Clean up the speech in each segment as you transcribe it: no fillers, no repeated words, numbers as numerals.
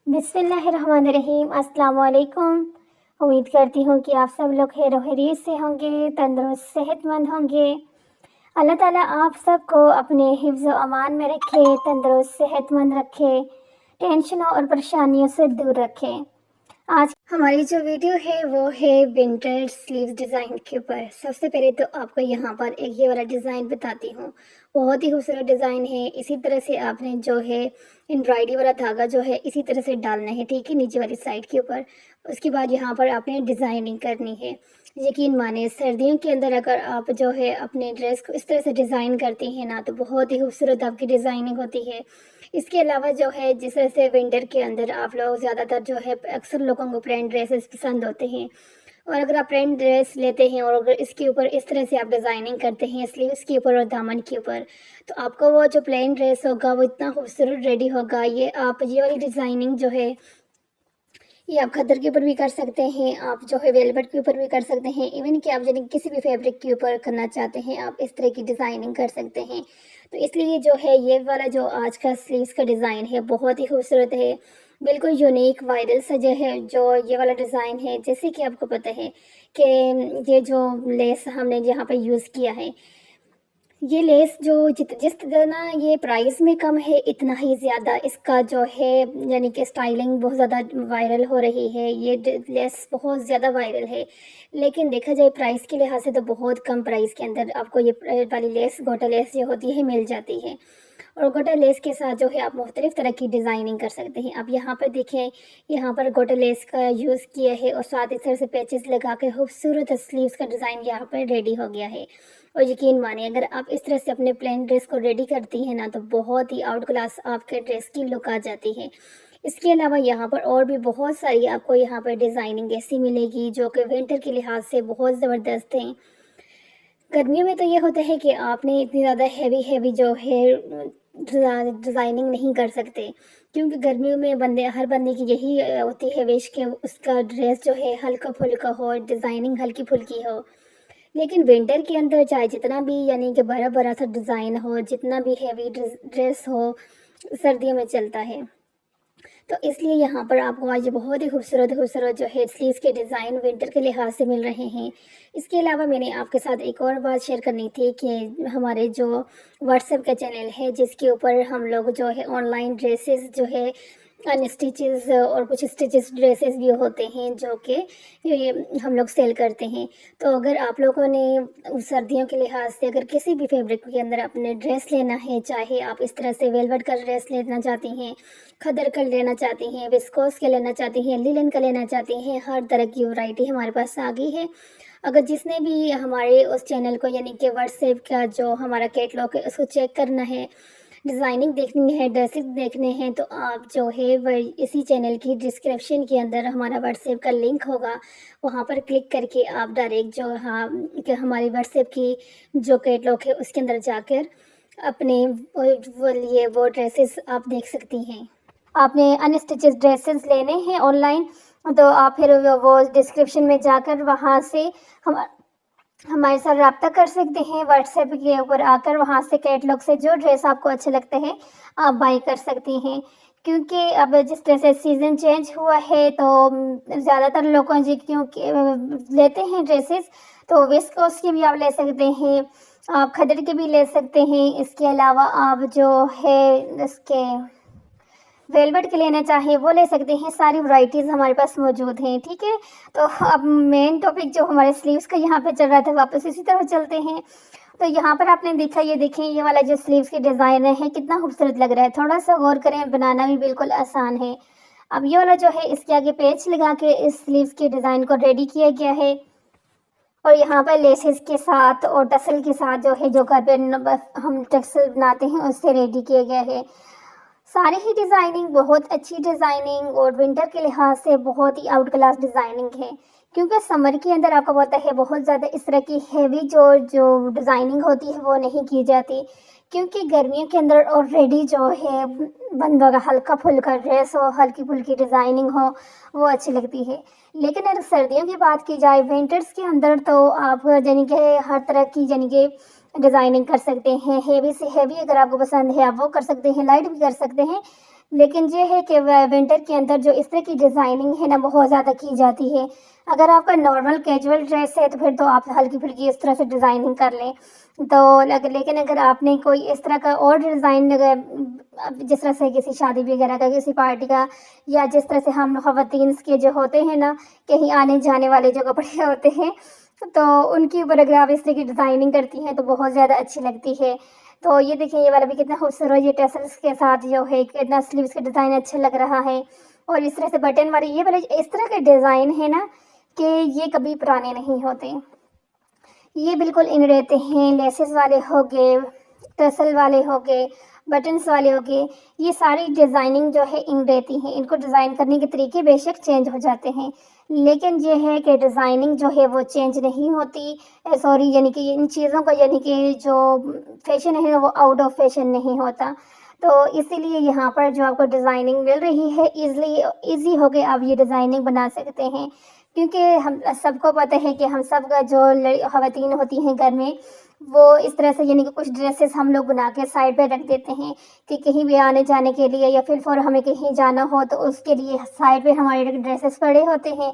बिस्मिल्लाहिर्रहमानिर्रहीम। अस्सलाम वालेकुम। उम्मीद करती हूँ कि आप सब लोग खैर खैरियत से होंगे, तंदुरुस्त सेहतमंद होंगे। अल्लाह ताला आप सबको अपने हिफ्ज़ व अमान में रखे, तंदुरुस्त सेहतमंद रखे, टेंशनों और परेशानियों से दूर रखे। आज हमारी जो वीडियो है वो है विंटर स्लीव्स डिज़ाइन के ऊपर। सबसे पहले तो आपको यहाँ पर एक ये वाला डिज़ाइन बताती हूँ। बहुत ही खूबसूरत डिज़ाइन है। इसी तरह से आपने जो है एम्ब्रॉयडरी वाला धागा जो है इसी तरह से डालना है, ठीक है, नीचे वाली साइड के ऊपर। उसके बाद यहाँ पर आपने डिज़ाइनिंग करनी है। यकीन माने सर्दियों के अंदर अगर आप जो है अपने ड्रेस को इस तरह से डिज़ाइन करती हैं ना, तो बहुत ही खूबसूरत आपकी डिज़ाइनिंग होती है। इसके अलावा जो है जिस तरह से विंटर के अंदर आप लोग ज़्यादातर जो है अक्सर लोगों को प्रिंट ड्रेसेस पसंद होते हैं, और अगर आप प्रिंट ड्रेस लेते हैं और अगर इसके ऊपर इस तरह से आप डिज़ाइनिंग करते हैं स्लीव्स के ऊपर और दामन के ऊपर, तो आपका वो जो प्लेन ड्रेस होगा वो इतना खूबसूरत रेडी होगा। ये आप ये वाली डिज़ाइनिंग जो है ये आप खद्दर के ऊपर भी कर सकते हैं, आप जो है वेलवेट के ऊपर भी कर सकते हैं, इवन कि आप यदि किसी भी फैब्रिक के ऊपर करना चाहते हैं आप इस तरह की डिज़ाइनिंग कर सकते हैं। तो इसलिए जो है ये वाला जो आज का स्लीव्स का डिज़ाइन है बहुत ही खूबसूरत है, बिल्कुल यूनिक वायरल सा जो है जो ये वाला डिज़ाइन है। जैसे कि आपको पता है कि ये जो लेस हमने यहाँ पर यूज़ किया है, ये लेस जो जिस जितना ये प्राइस में कम है इतना ही ज़्यादा इसका जो है यानी कि स्टाइलिंग बहुत ज़्यादा वायरल हो रही है। ये लेस बहुत ज़्यादा वायरल है, लेकिन देखा जाए प्राइस के लिहाज से तो बहुत कम प्राइस के अंदर आपको ये वाली लेस गोटा लेस जो होती है मिल जाती है। और गोटा लेस के साथ जो है आप मुख्तलिफ़ तरह की डिज़ाइनिंग कर सकते हैं। आप यहाँ पर देखें, यहाँ पर गोटा लेस का यूज़ किया है और साथ इस तरह से पैचेस लगा कर खूबसूरत स्लीव्स का डिज़ाइन यहाँ पर रेडी हो गया है। और यकीन मानिए अगर आप इस तरह से अपने प्लेन ड्रेस को रेडी करती हैं ना, तो बहुत ही आउट क्लास आपके ड्रेस की लुक आ जाती है। इसके अलावा यहाँ पर और भी बहुत सारी आपको यहाँ पर डिज़ाइनिंग ऐसी मिलेगी जो कि विंटर के लिहाज से बहुत ज़बरदस्त हैं। गर्मियों में तो ये होता है कि आपने इतनी ज़्यादा हैवी जो है डिज़ाइनिंग नहीं कर सकते, क्योंकि गर्मियों में हर बंदे की यही होती है विश कि उसका ड्रेस जो है हल्का फुल्का हो, डिज़ाइनिंग हल्की फुल्की हो। लेकिन विंटर के अंदर चाहे जितना भी यानी कि बड़ा बड़ा सा डिज़ाइन हो, जितना भी हैवी ड्रेस हो, सर्दियों में चलता है। तो इसलिए यहाँ पर आपको आज बहुत ही खूबसूरत खूबसूरत जो है स्लीव्स के डिज़ाइन विंटर के लिहाज से मिल रहे हैं। इसके अलावा मैंने आपके साथ एक और बात शेयर करनी थी कि हमारे जो व्हाट्सएप का चैनल है जिसके ऊपर हम लोग जो है ऑनलाइन ड्रेसेस जो है अनस्टिचेस और कुछ स्टिचेस ड्रेसेस भी होते हैं जो कि ये हम लोग सेल करते हैं। तो अगर आप लोगों ने सर्दियों के लिहाज से अगर किसी भी फैब्रिक के अंदर अपने ड्रेस लेना है, चाहे आप इस तरह से वेलवेट का ड्रेस लेना चाहती हैं, खदर का लेना चाहती हैं, विस्कोस के लेना चाहती हैं, लिनन का लेना चाहती हैं, हर तरह की वैरायटी हमारे पास आ गई है। अगर जिसने भी हमारे उस चैनल को यानी कि व्हाट्सएप का जो हमारा कैटलॉग है उसको चेक करना है, डिज़ाइनिंग देखनी है, ड्रेसेस देखने हैं, तो आप जो है वह इसी चैनल की डिस्क्रिप्शन के अंदर हमारा व्हाट्सएप का लिंक होगा, वहाँ पर क्लिक करके आप डायरेक्ट जो हाँ कि हमारी व्हाट्सएप की जो कैटलॉग है उसके अंदर जाकर अपने वो ड्रेसेस आप देख सकती हैं। आपने अनस्टिचेस ड्रेसेस लेने हैं ऑनलाइन, तो आप फिर वो डिस्क्रिप्शन में जाकर वहाँ से हम हमारे साथ रब्ता कर सकते हैं। व्हाट्सएप के ऊपर आकर वहाँ से कैटलॉग से जो ड्रेस आपको अच्छे लगते हैं आप बाई कर सकती हैं। क्योंकि अब जिस तरह से सीज़न चेंज हुआ है तो ज़्यादातर लोगों जी क्योंकि लेते हैं ड्रेसेस, तो विस्कोस की भी आप ले सकते हैं, आप खदर के भी ले सकते हैं। इसके अलावा आप जो है इसके वेलवेट के लेना चाहें वो ले सकते हैं, सारी वैरायटीज़ हमारे पास मौजूद हैं, ठीक है। तो अब मेन टॉपिक जो हमारे स्लीव्स का यहाँ पे चल रहा था वापस इसी तरह चलते हैं। तो यहाँ पर आपने देखा, ये देखें ये वाला जो स्लीव्स के डिज़ाइन है कितना खूबसूरत लग रहा है। थोड़ा सा गौर करें, बनाना भी बिल्कुल आसान है। अब ये वाला जो है इसके आगे पेच लगा के इस स्लीव्स के डिज़ाइन को रेडी किया गया है, और यहाँ पर लेसेस के साथ और टसल के साथ जो है जो घर पे हम टक्सल बनाते हैं उससे रेडी किया गया है। सारी ही डिज़ाइनिंग बहुत अच्छी डिज़ाइनिंग और विंटर के लिहाज से बहुत ही आउट क्लास डिज़ाइनिंग है, क्योंकि समर के अंदर आपको पता है बहुत ज़्यादा इस तरह की हैवी जो डिज़ाइनिंग होती है वो नहीं की जाती, क्योंकि गर्मियों के अंदर ऑलरेडी जो है बंदा का हल्का फुल्का ड्रेस हो, हल्की फुल्की डिज़ाइनिंग हो, वो अच्छी लगती है। लेकिन अगर सर्दियों की बात की जाए विंटर्स के अंदर, तो आप यानी कि हर तरह की यानी कि डिज़ाइनिंग कर सकते हैं। हेवी से हेवी अगर आपको पसंद है आप वो कर सकते हैं, लाइट भी कर सकते हैं। لیکن یہ ہے کہ ونٹر کے اندر جو اس طرح کی ڈیزائننگ ہے نا بہت زیادہ کی جاتی ہے. اگر آپ کا نارمل کیجول ڈریس ہے تو پھر تو آپ ہلکی پھلکی اس طرح سے ڈیزائننگ کر لیں. تو لیکن اگر آپ نے کوئی اس طرح کا اور ڈیزائن جس طرح سے کسی شادی وغیرہ کا کسی پارٹی کا یا جس طرح سے ہم خواتین کے جو ہوتے ہیں نا کہیں آنے جانے والے جو کپڑے ہوتے ہیں تو ان کے اوپر اگر آپ اس طرح کی ڈیزائننگ کرتی ہیں تو بہت زیادہ اچھی لگتی ہے. تو یہ دیکھیں یہ والا بھی کتنا خوبصورت یہ ٹیسلس کے ساتھ جو ہے کتنا سلیوز کا ڈیزائن اچھا لگ رہا ہے. اور اس طرح سے بٹن والی یہ والا اس طرح کے ڈیزائن ہے نا کہ یہ کبھی پرانے نہیں ہوتے. یہ بالکل ان رہتے ہیں. لیسز والے ہو گئے, ٹسل والے ہو گئے, بٹنس والے ہو گئے, یہ ساری ڈیزائننگ جو ہے ان رہتی ہیں. ان کو ڈیزائن کرنے کے طریقے بے شک چینج ہو جاتے ہیں لیکن یہ ہے کہ ڈیزائننگ جو ہے وہ چینج نہیں ہوتی. سوری یعنی کہ ان چیزوں کا یعنی کہ جو فیشن ہے وہ آؤٹ آف فیشن نہیں ہوتا. تو اسی لیے یہاں پر جو آپ کو ڈیزائننگ مل رہی ہے ایزی ہو کے آپ یہ ڈیزائننگ بنا سکتے ہیں. کیونکہ ہم سب کو پتہ ہے کہ ہم سب کا جو خواتین ہوتی ہیں گھر میں وہ اس طرح سے یعنی کہ کچھ ڈریسز ہم لوگ بنا کے سائڈ پہ رکھ دیتے ہیں کہ کہیں بھی آنے جانے کے لیے یا پھر فور ہمیں کہیں جانا ہو تو اس کے لیے سائڈ پہ ہمارے ڈریسز پڑے ہوتے ہیں.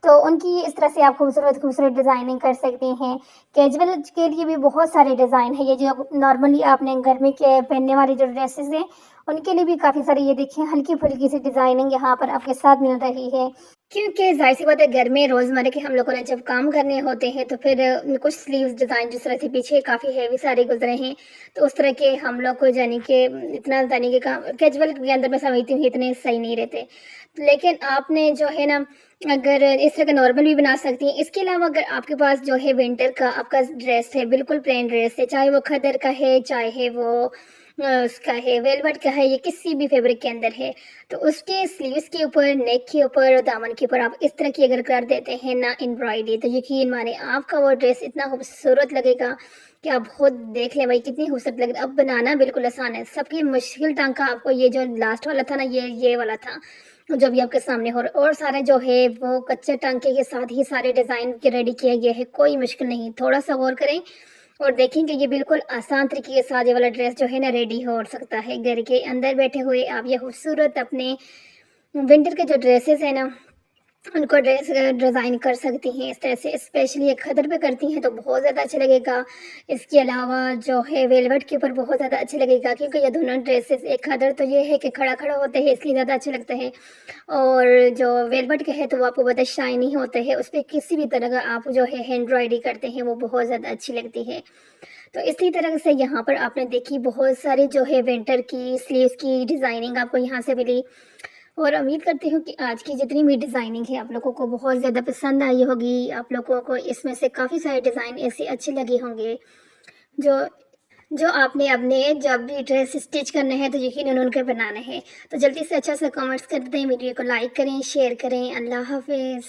تو ان کی اس طرح سے آپ خوبصورت ڈیزائننگ کر سکتی ہیں. کیجول کے لیے بھی بہت سارے ڈیزائن ہیں. یہ جو نارملی آپ نے گھر میں پہننے والی جو ڈریسز ہیں ان کے لیے بھی کافی ساری یہ دیکھیں ہلکی پھلکی سی ڈیزائننگ یہاں پر آپ کے ساتھ مل رہی ہے. کیونکہ ظاہر سی بات ہے گھر میں روزمرہ کے ہم لوگوں نے جب کام کرنے ہوتے ہیں تو پھر کچھ سلیوز ڈیزائن جس طرح سے پیچھے کافی ہیوی سارے گزرے ہیں تو اس طرح کے ہم لوگ کو یعنی کہ اتنا یعنی کہ کیجول کے اندر میں سمجھتی ہوں اتنے صحیح نہیں رہتے. لیکن آپ نے جو ہے نا اگر اس طرح کا نارمل بھی بنا سکتی ہیں. اس کے علاوہ اگر آپ کے پاس جو ہے ونٹر کا آپ کا ڈریس ہے بالکل پلین ڈریس ہے چاہے وہ کھدر کا ہے چاہے وہ اس کا ہے ویلوٹ کا ہے یا کسی بھی فیبرک کے اندر ہے تو اس کے سلیوز کے اوپر نیک کے اوپر اور دامن کے اوپر آپ اس طرح کی اگر کر دیتے ہیں نا امبرائڈری تو یقین مانے آپ کا وہ ڈریس اتنا خوبصورت لگے گا کہ آپ خود دیکھ لیں بھائی کتنی خوبصورت لگ رہی ہے. اب بنانا بالکل آسان ہے. سب کی مشکل ٹانکا آپ کو یہ جو لاسٹ والا تھا نا یہ والا تھا جو بھی آپ کے سامنے ہو رہا. اور سارے جو ہے وہ کچے ٹانکے کے ساتھ ہی سارے ڈیزائن کے ریڈی کیا گیا ہے. کوئی مشکل نہیں. تھوڑا سا غور کریں اور دیکھیں کہ یہ بالکل آسان طریقے کے ساتھ یہ والا ڈریس جو ہے نا ریڈی ہو سکتا ہے. گھر کے اندر بیٹھے ہوئے آپ یہ خوبصورت اپنے ونٹر کے جو ڈریسز ہیں نا ان کو ڈیزائن کر سکتی ہیں اس طرح سے. اسپیشلی ایک کھدر پہ کرتی ہیں تو بہت زیادہ اچھا لگے گا. اس کے علاوہ جو ہے ویلوٹ کے اوپر بہت زیادہ اچھا لگے گا کیونکہ یہ دونوں ڈریسز ایک کھدر تو یہ ہے کہ کھڑا ہوتے ہیں اس لیے زیادہ اچھا لگتا ہے اور جو ویلوٹ کے ہے تو وہ آپ کو بہت شائنی ہوتے ہیں. اس پہ کسی بھی طرح کا آپ جو ہے ہینڈ امبرائڈری کرتے ہیں وہ بہت زیادہ اچھی لگتی ہے. تو اسی طرح سے یہاں پر آپ نے دیکھی بہت ساری جو ہے ونٹر کی سلیوز کی ڈیزائننگ آپ کو یہاں سے ملی اور امید کرتی ہوں کہ آج کی جتنی بھی ڈیزائننگ ہے آپ لوگوں کو بہت زیادہ پسند آئی ہوگی. آپ لوگوں کو اس میں سے کافی سارے ڈیزائن ایسے اچھے لگے ہوں گے جو آپ نے اپنے جب بھی ڈریس اسٹچ کرنا ہے تو یقیناً ان کے بنانا ہے. تو جلدی سے اچھا سا کامنٹس کر دیں, ویڈیو کو لائک کریں, شیئر کریں. اللہ حافظ.